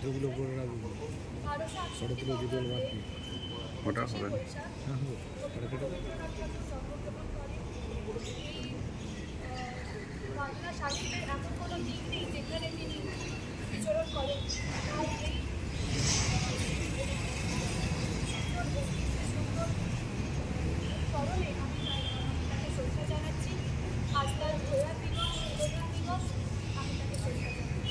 ওগুলো করে রাখবো ফটো তুলে ভিডিও বাকি ওটা হবে না। হ্যাঁ হবে ফটো কেটে বাংলা সাহিত্যের এমন কোনো দিক নেই যেখানে তিনি বিচরণ করেন স্মরণে আমি তাকে শ্রদ্ধা জানাচ্ছি। আজ তার প্রয়াণ দিবস প্রধান দিবস, আমি তাকে শ্রদ্ধা জানাচ্ছি।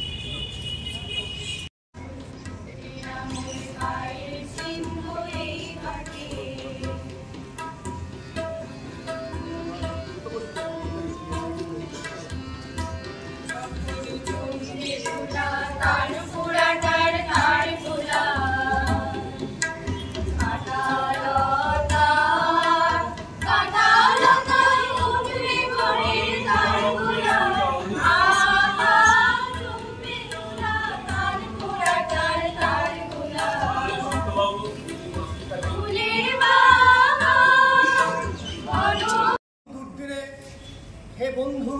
হে বন্ধু,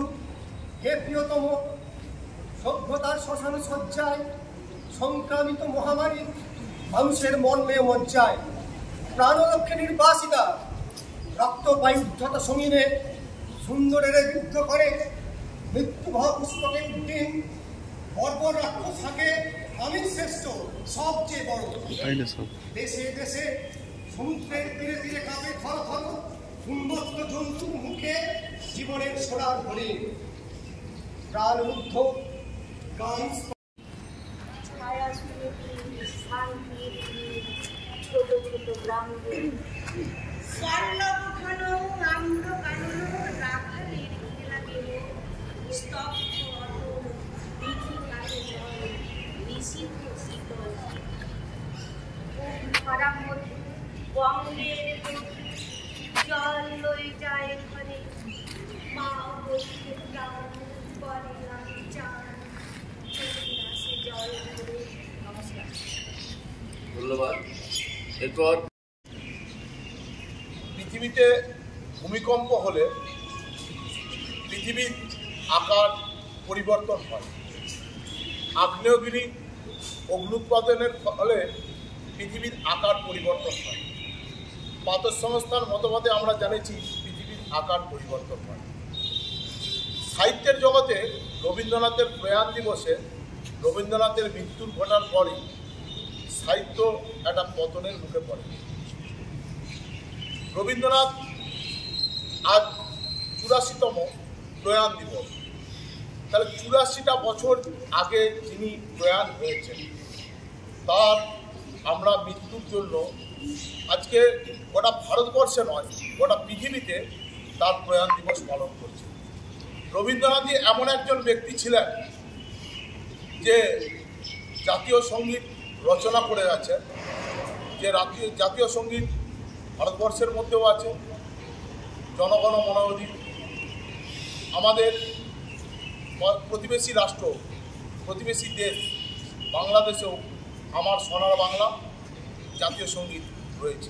হে প্রিয়তম, সভ্যতার শ্মশান সজ্জায় সংক্রামিত মহামারী মানুষের মর্মে মজ্জায় প্রাণলক্ষ্যে নির্বাসিতা রক্তবায়ুদ্ধতা সমীনে সুন্দরের যুদ্ধ করে মৃত্যুভয় পুষ্পকে উদ্দিন বর্বর রাক্ষস থাকে আমি শ্রেষ্ঠ সবচেয়ে বড়। দেশে দেশে সমুদ্রের তীরে তীরে কাঁপে থর থর উন্মত্ত জন্তুর মুখে জীবনের সোনার হলে প্রাণরুদ্ধ গান ছায়া শুনে শান্তির ছোট ছোট গ্রামগুলি স্বর্ণমুখানো আম্রকানন রাখালের খেলা গেল স্তব্ধ অটল বিধি কালে জল নিষিদ্ধ শীতল খরার মধ্যে বঙ্গের জল লই যায় ঘরে মা বলতে প্রাণ করে আমি চান আসে জল ধরে। নমস্কার, ধন্যবাদ। এরপর পৃথিবীতে ভূমিকম্প হলে পৃথিবীর আকার পরিবর্তন হয়। আগ্নেয়গিরি অগ্নুৎপাদনের ফলে পৃথিবীর আকার পরিবর্তন হয়। পাতর সংস্থার মতবাদে আমরা জানেছি পৃথিবীর আকার পরিবর্তন হয়। সাহিত্যের জগতে রবীন্দ্রনাথের প্রয়াণ দিবসে রবীন্দ্রনাথের মৃত্যুর ঘটার পরই সাহিত্য একটা পতনের মুখে পড়ে। রবীন্দ্রনাথ আজ 84তম প্রয়াণ দিবস। তাহলে 84টা বছর আগে যিনি প্রয়াণ হয়েছেন তার আমরা মৃত্যুর জন্য আজকে গোটা ভারতবর্ষে নয় গোটা পৃথিবীতে তার প্রয়াণ দিবস পালন করছে। রবীন্দ্রনাথই এমন একজন ব্যক্তি ছিলেন যে জাতীয় সঙ্গীত রচনা করে গেছেন, যে জাতীয় সঙ্গীত ভারতবর্ষের মধ্যেও আছে, জনগণ মন অধি। আমাদের প্রতিবেশী রাষ্ট্র, প্রতিবেশী দেশ বাংলাদেশেও আমার সোনার বাংলা জাতীয় সঙ্গীত রয়েছে।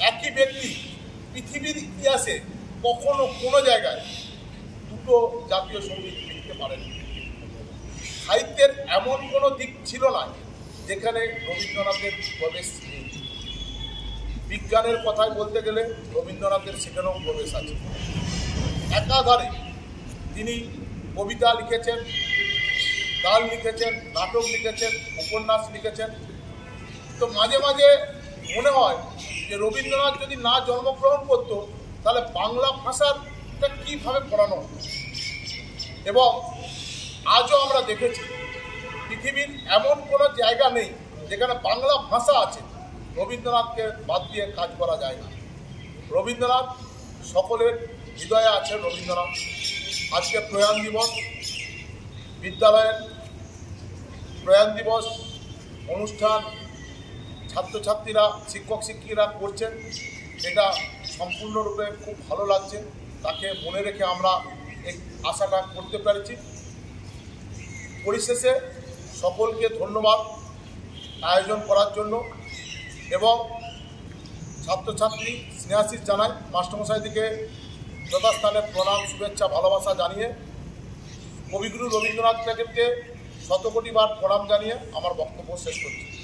একই ব্যক্তি পৃথিবীর ইতিহাসে কখনো কোনো জায়গায় দুটো জাতীয় সঙ্গীত লিখতে পারেন। সাহিত্যের এমন কোনো দিক ছিল না যেখানে রবীন্দ্রনাথের প্রবেশ নেই। বিজ্ঞানের কথায় বলতে গেলে রবীন্দ্রনাথের সেখানেও প্রবেশ আছে। একাধারে তিনি কবিতা লিখেছেন, গান লিখেছেন, নাটক লিখেছেন, উপন্যাস লিখেছেন। তো মাঝে মাঝে মনে হয় যে রবীন্দ্রনাথ যদি না জন্মগ্রহণ করত তাহলে বাংলা ভাষাটা কীভাবে পড়ানো হতো। এবং আজও আমরা দেখেছি পৃথিবীর এমন কোনো জায়গা নেই যেখানে বাংলা ভাষা আছে রবীন্দ্রনাথকে বাদ দিয়ে কাজ করা যায় না। রবীন্দ্রনাথ সকলের হৃদয়ে আছেন। রবীন্দ্রনাথ আজকে প্রয়াণ দিবস, বিদ্যালয়ের প্রয়াণ দিবস অনুষ্ঠান ছাত্রছাত্রীরা শিক্ষক শিক্ষিকারা করছেন, এটা সম্পূর্ণরূপে খুব ভালো লাগছে। তাকে মনে রেখে আমরা এই আশাটা করতে পেরেছি। পরিশেষে সকলকে ধন্যবাদ আয়োজন করার জন্য এবং ছাত্রছাত্রী স্নেহাশিস জানাই। মাস্টারমশাইদিকে যথাস্থানে প্রণাম, শুভেচ্ছা, ভালোবাসা জানিয়ে কবিগুরু রবীন্দ্রনাথ ঠাকুরকে শতকোটিবার প্রণাম জানিয়ে আমার বক্তব্য শেষ করছি।